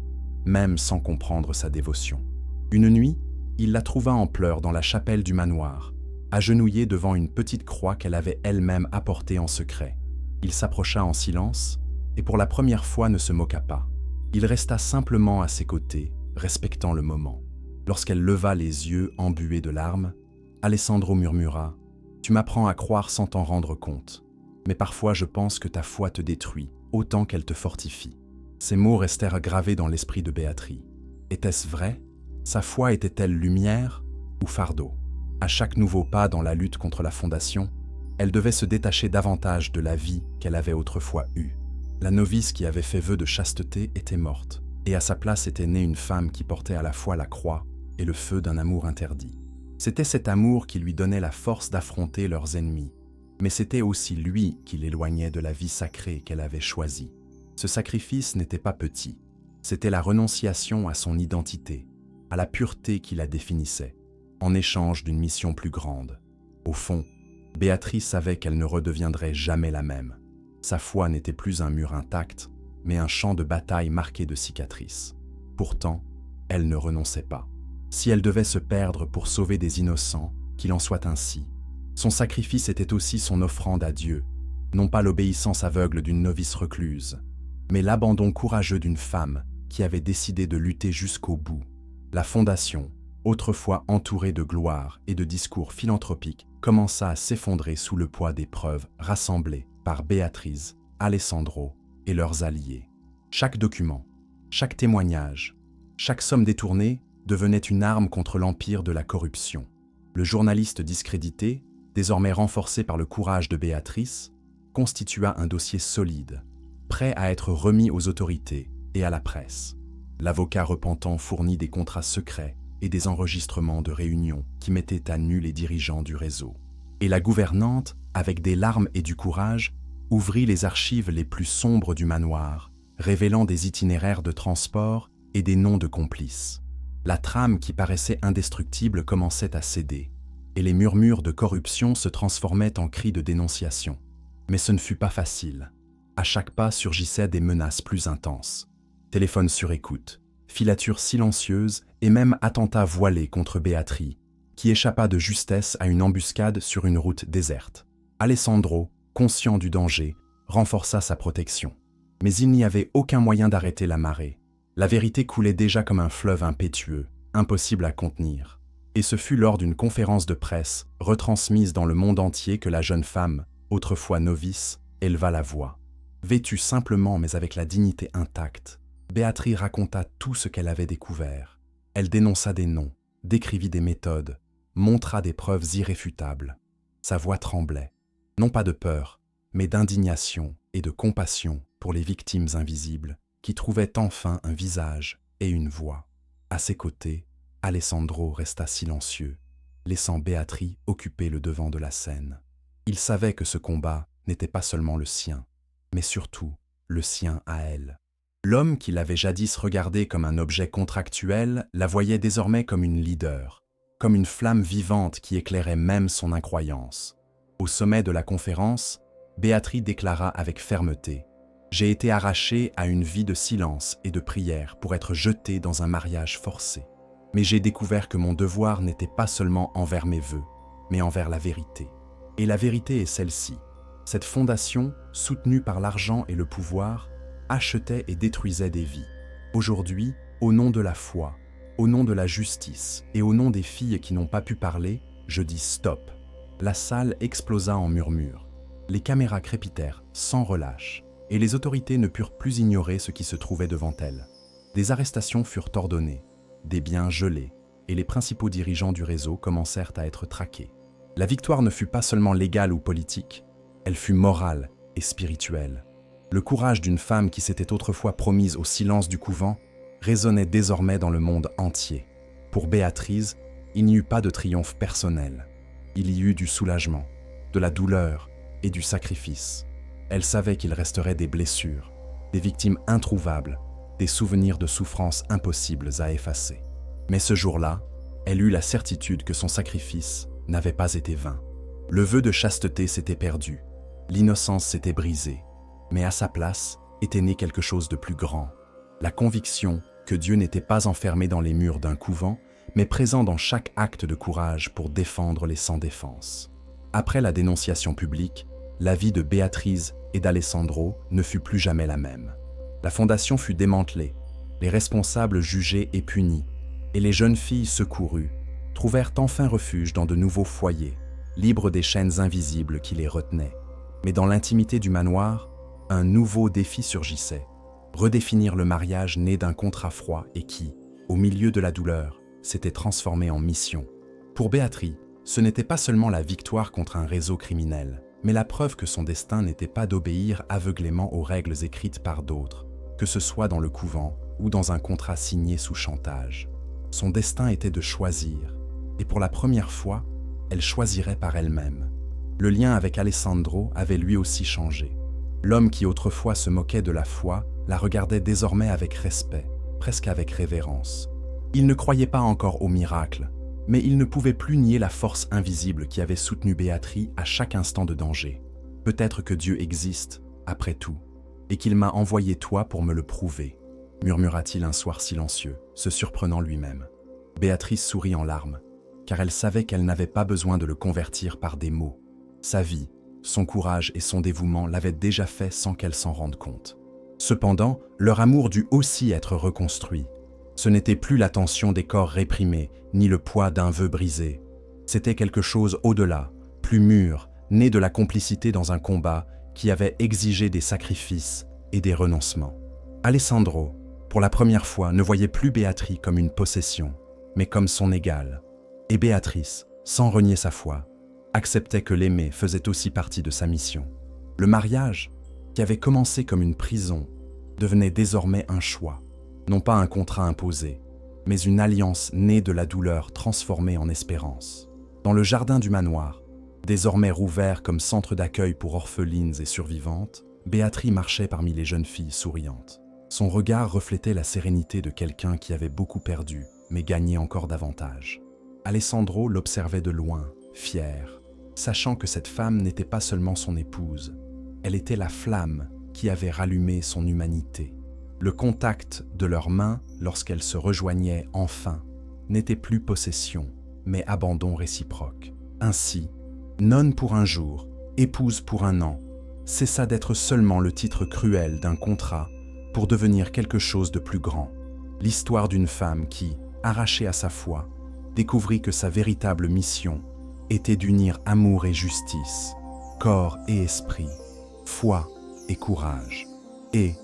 même sans comprendre sa dévotion. Une nuit, il la trouva en pleurs dans la chapelle du manoir, agenouillée devant une petite croix qu'elle avait elle-même apportée en secret. Il s'approcha en silence, et pour la première fois ne se moqua pas. Il resta simplement à ses côtés, respectant le moment. Lorsqu'elle leva les yeux embués de larmes, Alessandro murmura « Tu m'apprends à croire sans t'en rendre compte, mais parfois je pense que ta foi te détruit, autant qu'elle te fortifie. » Ces mots restèrent gravés dans l'esprit de Béatrice. Était-ce vrai? Sa foi était-elle lumière ou fardeau? À chaque nouveau pas dans la lutte contre la fondation, elle devait se détacher davantage de la vie qu'elle avait autrefois eue. La novice qui avait fait vœu de chasteté était morte, et à sa place était née une femme qui portait à la fois la croix et le feu d'un amour interdit. C'était cet amour qui lui donnait la force d'affronter leurs ennemis, mais c'était aussi lui qui l'éloignait de la vie sacrée qu'elle avait choisie. Ce sacrifice n'était pas petit, c'était la renonciation à son identité, à la pureté qui la définissait, en échange d'une mission plus grande. Au fond, Béatrice savait qu'elle ne redeviendrait jamais la même. Sa foi n'était plus un mur intact, mais un champ de bataille marqué de cicatrices. Pourtant, elle ne renonçait pas. Si elle devait se perdre pour sauver des innocents, qu'il en soit ainsi. Son sacrifice était aussi son offrande à Dieu, non pas l'obéissance aveugle d'une novice recluse, mais l'abandon courageux d'une femme qui avait décidé de lutter jusqu'au bout. La fondation, autrefois entourée de gloire et de discours philanthropiques, commença à s'effondrer sous le poids des preuves rassemblées par Béatrice, Alessandro et leurs alliés. Chaque document, chaque témoignage, chaque somme détournée devenait une arme contre l'empire de la corruption. Le journaliste discrédité, désormais renforcé par le courage de Béatrice, constitua un dossier solide, prêt à être remis aux autorités et à la presse. L'avocat repentant fournit des contrats secrets et des enregistrements de réunions qui mettaient à nu les dirigeants du réseau. Et la gouvernante, avec des larmes et du courage, ouvrit les archives les plus sombres du manoir, révélant des itinéraires de transport et des noms de complices. La trame qui paraissait indestructible commençait à céder, et les murmures de corruption se transformaient en cris de dénonciation. Mais ce ne fut pas facile. À chaque pas surgissaient des menaces plus intenses. Téléphone sur écoute, filature silencieuse et même attentat voilé contre Béatrice, qui échappa de justesse à une embuscade sur une route déserte. Alessandro, conscient du danger, renforça sa protection. Mais il n'y avait aucun moyen d'arrêter la marée. La vérité coulait déjà comme un fleuve impétueux, impossible à contenir. Et ce fut lors d'une conférence de presse, retransmise dans le monde entier, que la jeune femme, autrefois novice, éleva la voix. Vêtue simplement mais avec la dignité intacte, Béatrice raconta tout ce qu'elle avait découvert. Elle dénonça des noms, décrivit des méthodes, montra des preuves irréfutables. Sa voix tremblait, non pas de peur, mais d'indignation et de compassion pour les victimes invisibles qui trouvaient enfin un visage et une voix. À ses côtés, Alessandro resta silencieux, laissant Béatrice occuper le devant de la scène. Il savait que ce combat n'était pas seulement le sien, mais surtout le sien à elle. L'homme qui l'avait jadis regardée comme un objet contractuel la voyait désormais comme une leader, comme une flamme vivante qui éclairait même son incroyance. Au sommet de la conférence, Béatrice déclara avec fermeté « J'ai été arrachée à une vie de silence et de prière pour être jetée dans un mariage forcé. Mais j'ai découvert que mon devoir n'était pas seulement envers mes vœux, mais envers la vérité. Et la vérité est celle-ci. Cette fondation, soutenue par l'argent et le pouvoir, achetait et détruisait des vies. Aujourd'hui, au nom de la foi, au nom de la justice et au nom des filles qui n'ont pas pu parler, je dis stop. » La salle explosa en murmures. Les caméras crépitèrent sans relâche, et les autorités ne purent plus ignorer ce qui se trouvait devant elles. Des arrestations furent ordonnées, des biens gelés, et les principaux dirigeants du réseau commencèrent à être traqués. La victoire ne fut pas seulement légale ou politique, elle fut morale et spirituelle. Le courage d'une femme qui s'était autrefois promise au silence du couvent résonnait désormais dans le monde entier. Pour Béatrice, il n'y eut pas de triomphe personnel. Il y eut du soulagement, de la douleur et du sacrifice. Elle savait qu'il resterait des blessures, des victimes introuvables, des souvenirs de souffrances impossibles à effacer. Mais ce jour-là, elle eut la certitude que son sacrifice n'avait pas été vain. Le vœu de chasteté s'était perdu, l'innocence s'était brisée, mais à sa place était né quelque chose de plus grand. La conviction que Dieu n'était pas enfermé dans les murs d'un couvent, mais présent dans chaque acte de courage pour défendre les sans défense. Après la dénonciation publique, la vie de Béatrice et d'Alessandro ne fut plus jamais la même. La fondation fut démantelée, les responsables jugés et punis, et les jeunes filles secourues trouvèrent enfin refuge dans de nouveaux foyers, libres des chaînes invisibles qui les retenaient. Mais dans l'intimité du manoir, un nouveau défi surgissait, redéfinir le mariage né d'un contrat froid et qui, au milieu de la douleur, s'était transformé en mission. Pour Béatrice, ce n'était pas seulement la victoire contre un réseau criminel, mais la preuve que son destin n'était pas d'obéir aveuglément aux règles écrites par d'autres, que ce soit dans le couvent ou dans un contrat signé sous chantage. Son destin était de choisir, et pour la première fois, elle choisirait par elle-même. Le lien avec Alessandro avait lui aussi changé. L'homme qui autrefois se moquait de la foi la regardait désormais avec respect, presque avec révérence. Il ne croyait pas encore au miracle, mais il ne pouvait plus nier la force invisible qui avait soutenu Béatrice à chaque instant de danger. Peut-être que Dieu existe, après tout, et qu'il m'a envoyé toi pour me le prouver, murmura-t-il un soir silencieux, se surprenant lui-même. Béatrice sourit en larmes, car elle savait qu'elle n'avait pas besoin de le convertir par des mots. Sa vie, son courage et son dévouement l'avaient déjà fait sans qu'elle s'en rende compte. Cependant, leur amour dut aussi être reconstruit. Ce n'était plus la tension des corps réprimés, ni le poids d'un vœu brisé. C'était quelque chose au-delà, plus mûr, né de la complicité dans un combat qui avait exigé des sacrifices et des renoncements. Alessandro, pour la première fois, ne voyait plus Béatrice comme une possession, mais comme son égale. Et Béatrice, sans renier sa foi, acceptait que l'aimer faisait aussi partie de sa mission. Le mariage, qui avait commencé comme une prison, devenait désormais un choix, non pas un contrat imposé, mais une alliance née de la douleur transformée en espérance. Dans le jardin du manoir, désormais rouvert comme centre d'accueil pour orphelines et survivantes, Béatrice marchait parmi les jeunes filles souriantes. Son regard reflétait la sérénité de quelqu'un qui avait beaucoup perdu, mais gagné encore davantage. Alessandro l'observait de loin, fier, sachant que cette femme n'était pas seulement son épouse, elle était la flamme qui avait rallumé son humanité. Le contact de leurs mains, lorsqu'elles se rejoignaient enfin, n'était plus possession, mais abandon réciproque. Ainsi, nonne pour un jour, épouse pour un an, cessa d'être seulement le titre cruel d'un contrat pour devenir quelque chose de plus grand. L'histoire d'une femme qui, arrachée à sa foi, découvrit que sa véritable mission était d'unir amour et justice, corps et esprit, foi et courage. Et,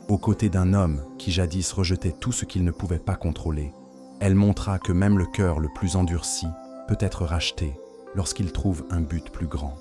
aux côtés d'un homme qui jadis rejetait tout ce qu'il ne pouvait pas contrôler, elle montra que même le cœur le plus endurci peut être racheté lorsqu'il trouve un but plus grand.